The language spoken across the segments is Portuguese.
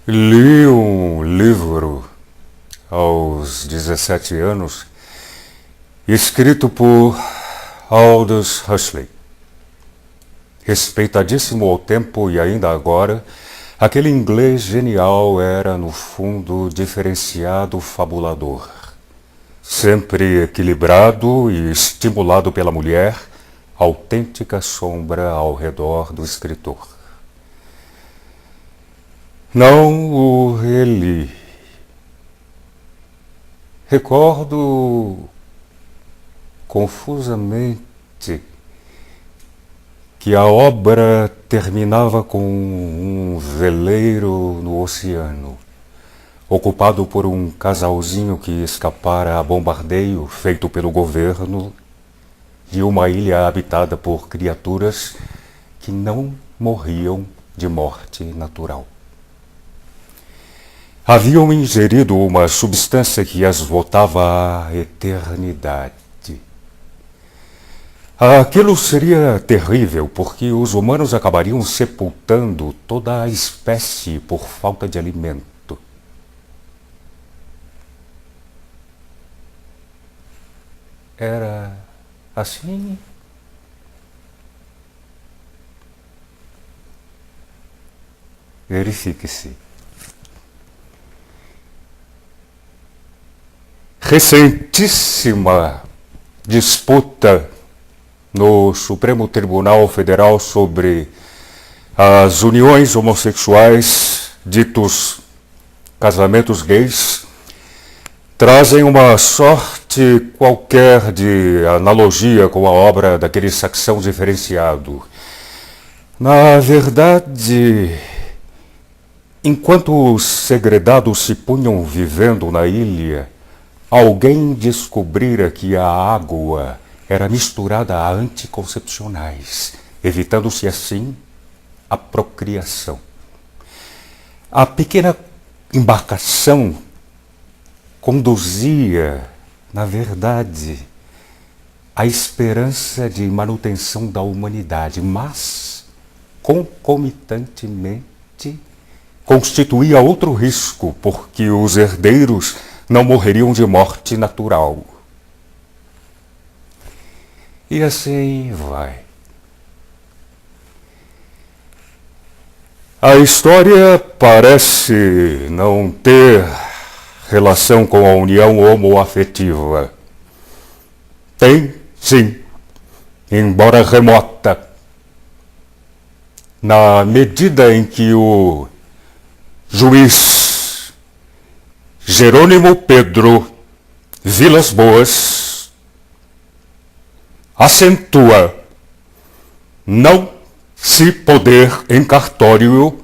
Li um livro aos 17 anos, escrito por Aldous Huxley. Respeitadíssimo ao tempo e ainda agora, aquele inglês genial era, no fundo, diferenciado fabulador. Sempre equilibrado e estimulado pela mulher, autêntica sombra ao redor do escritor. Não o reli. Recordo confusamente que a obra terminava com um veleiro no oceano, ocupado por um casalzinho que escapara a bombardeio feito pelo governo de uma ilha habitada por criaturas que não morriam de morte natural. Haviam ingerido uma substância que as voltava à eternidade. Aquilo seria terrível, porque os humanos acabariam sepultando toda a espécie por falta de alimento. Era assim? Verifique-se. Recentíssima disputa no Supremo Tribunal Federal sobre as uniões homossexuais, ditos casamentos gays, trazem uma sorte qualquer de analogia com a obra daquele saxão diferenciado. Na verdade, enquanto os segredados se punham vivendo na ilha, alguém descobrira que a água era misturada a anticoncepcionais, evitando-se assim a procriação. A pequena embarcação conduzia, na verdade, a esperança de manutenção da humanidade, mas, concomitantemente, constituía outro risco, porque os herdeiros não morreriam de morte natural. E assim vai. A história parece não ter relação com a união homoafetiva. Tem, sim, embora remota. Na medida em que o juiz Jerônimo Pedro Vilas Boas acentua não se poder em cartório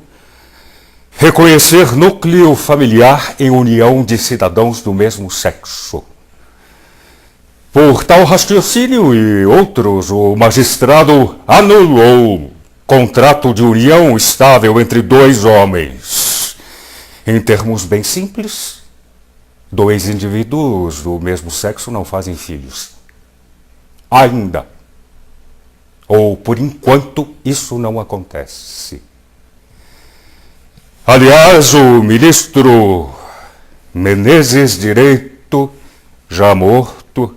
reconhecer núcleo familiar em união de cidadãos do mesmo sexo. Por tal raciocínio e outros, o magistrado anulou contrato de união estável entre dois homens. Em termos bem simples, dois indivíduos do mesmo sexo não fazem filhos. Ainda. Ou, por enquanto, isso não acontece. Aliás, o ministro Menezes Direito, já morto,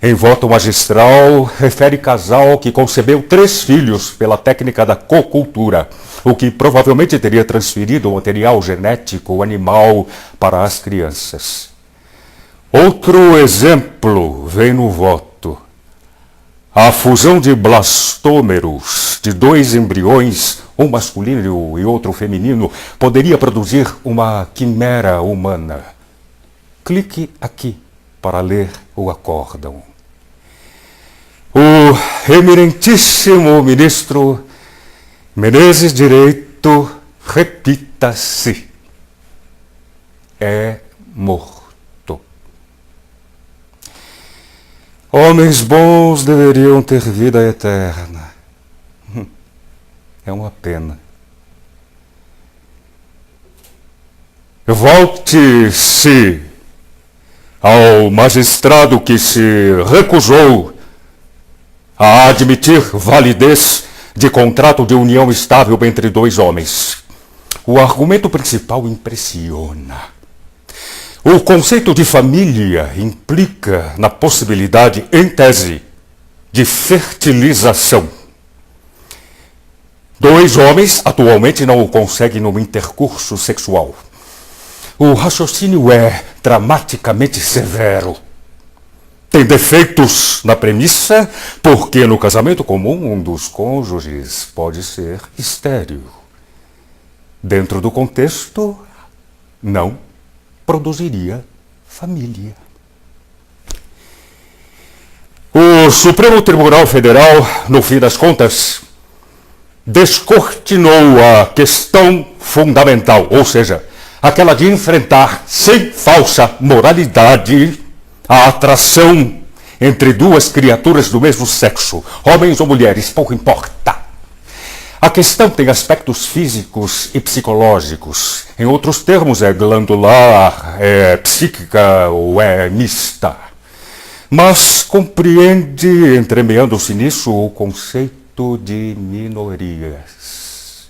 em voto magistral, refere casal que concebeu 3 filhos pela técnica da cocultura, o que provavelmente teria transferido o material genético animal para as crianças. Outro exemplo vem no voto. A fusão de blastômeros de 2 embriões, um masculino e outro feminino, poderia produzir uma quimera humana. Clique aqui para ler o acórdão. O eminentíssimo ministro Menezes Direito, repita-se, é morto. Homens bons deveriam ter vida eterna. É uma pena. Volte-se ao magistrado que se recusou a admitir validez de contrato de união estável entre 2 homens. o argumento principal impressiona. O conceito de família implica na possibilidade, em tese, de fertilização. Dois homens atualmente não o conseguem no intercurso sexual. O raciocínio é dramaticamente severo. Tem defeitos na premissa, porque no casamento comum um dos cônjuges pode ser estéril. Dentro do contexto, não produziria família. O Supremo Tribunal Federal, no fim das contas, descortinou a questão fundamental, ou seja, aquela de enfrentar sem falsa moralidade a atração entre duas criaturas do mesmo sexo, homens ou mulheres, pouco importa. A questão tem aspectos físicos e psicológicos. Em outros termos, é glandular, é psíquica ou é mista. Mas compreende, entremeando-se nisso, o conceito de minorias.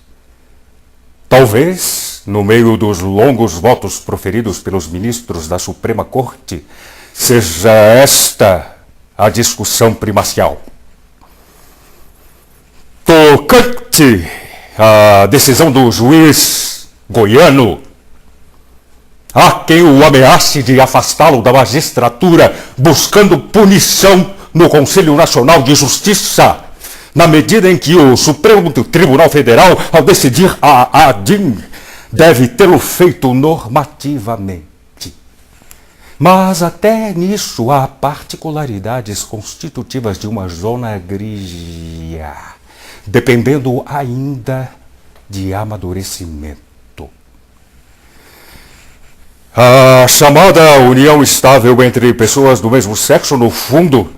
Talvez, no meio dos longos votos proferidos pelos ministros da Suprema Corte, seja esta a discussão primacial. Tocante à decisão do juiz goiano, há quem o ameace de afastá-lo da magistratura, buscando punição no Conselho Nacional de Justiça, na medida em que o Supremo Tribunal Federal, ao decidir a ADIM, deve tê-lo feito normativamente. Mas até nisso há particularidades constitutivas de uma zona grigia, dependendo ainda de amadurecimento. A chamada união estável entre pessoas do mesmo sexo, no fundo,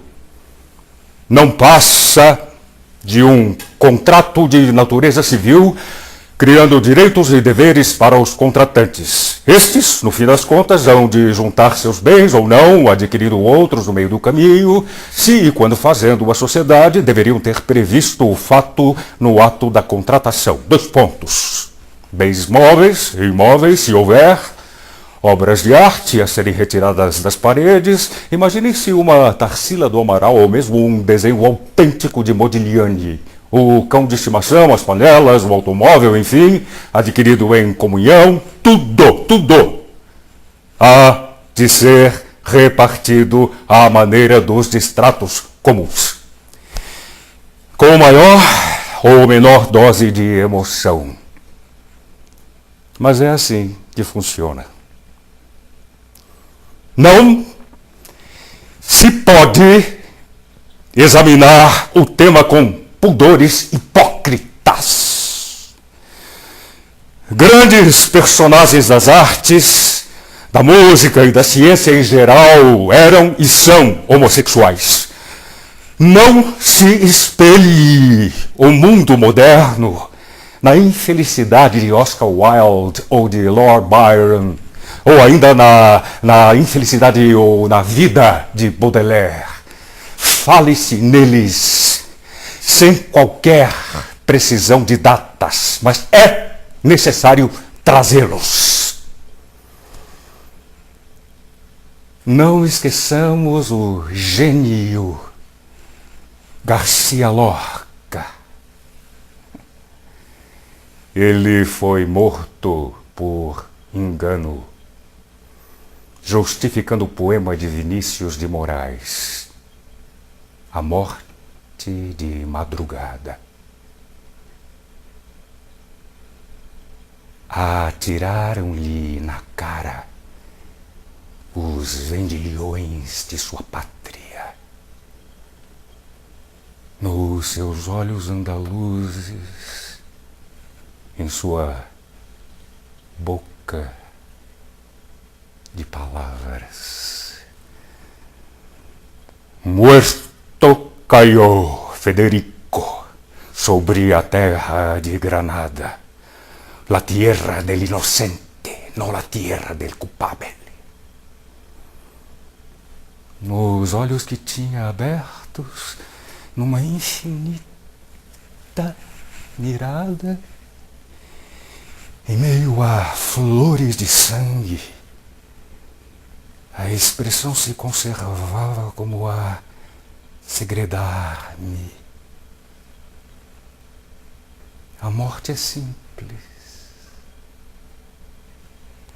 não passa de um contrato de natureza civil, criando direitos e deveres para os contratantes. Estes, no fim das contas, hão de juntar seus bens ou não, adquirindo outros no meio do caminho, se e quando fazendo uma sociedade, deveriam ter previsto o fato no ato da contratação. 2 pontos. Bens móveis e imóveis, se houver, obras de arte a serem retiradas das paredes. Imagine-se uma Tarsila do Amaral ou mesmo um desenho autêntico de Modigliani. O cão de estimação, as panelas, o automóvel, enfim, adquirido em comunhão, tudo há de ser repartido à maneira dos distratos comuns, com maior ou menor dose de emoção. Mas é assim que funciona. Não se pode examinar o tema com pudores hipócritas. Grandes personagens das artes, da música e da ciência em geral eram e são homossexuais. Não se espelhe o mundo moderno na infelicidade de Oscar Wilde ou de Lord Byron, ou ainda na infelicidade ou na vida de Baudelaire. Fale-se neles sem qualquer precisão de datas, mas é necessário trazê-los. Não esqueçamos o gênio Garcia Lorca. Ele foi morto por engano, justificando o poema de Vinícius de Moraes, A Morte de Madrugada. Atiraram-lhe na cara os vendilhões de sua pátria. Nos seus olhos andaluzes, em sua boca de palavras. Muerto cayó Federico sobre a terra de Granada, la tierra del inocente, não la tierra del culpable. Nos olhos que tinha abertos, numa infinita mirada, Em meio a flores de sangue, a expressão se conservava como a segredar-me. A morte é simples,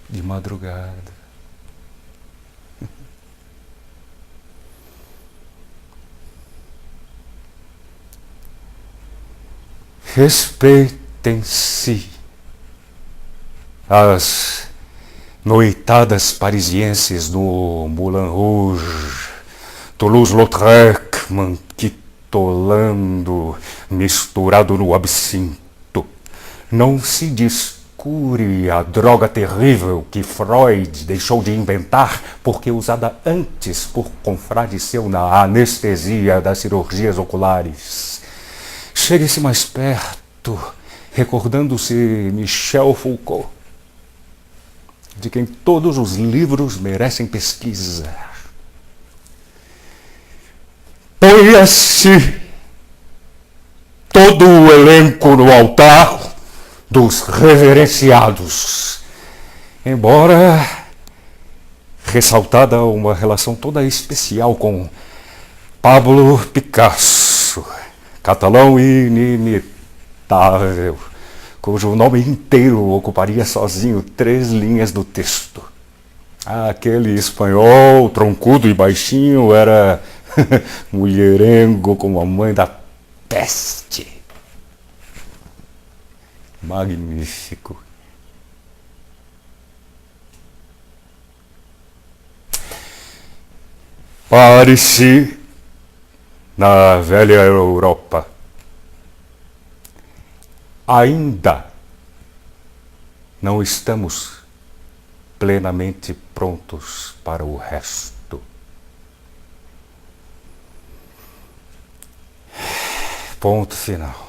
de madrugada. Respeitem-se as noitadas parisienses no Moulin Rouge, Toulouse-Lautrec, manquitolando, misturado no absinto. Não se descure a droga terrível que Freud deixou de inventar porque usada antes por confrade seu na anestesia das cirurgias oculares. Chegue-se mais perto, recordando-se Michel Foucault, de quem todos os livros merecem pesquisa. Ponha-se todo o elenco no altar dos reverenciados, embora ressaltada uma relação toda especial com Pablo Picasso, catalão inimitável, cujo nome inteiro ocuparia sozinho 3 linhas do texto. Aquele espanhol, troncudo e baixinho, era mulherengo como a mãe da peste. Magnífico. Pare-se na velha Europa. Ainda não estamos plenamente prontos para o resto. Ponto final.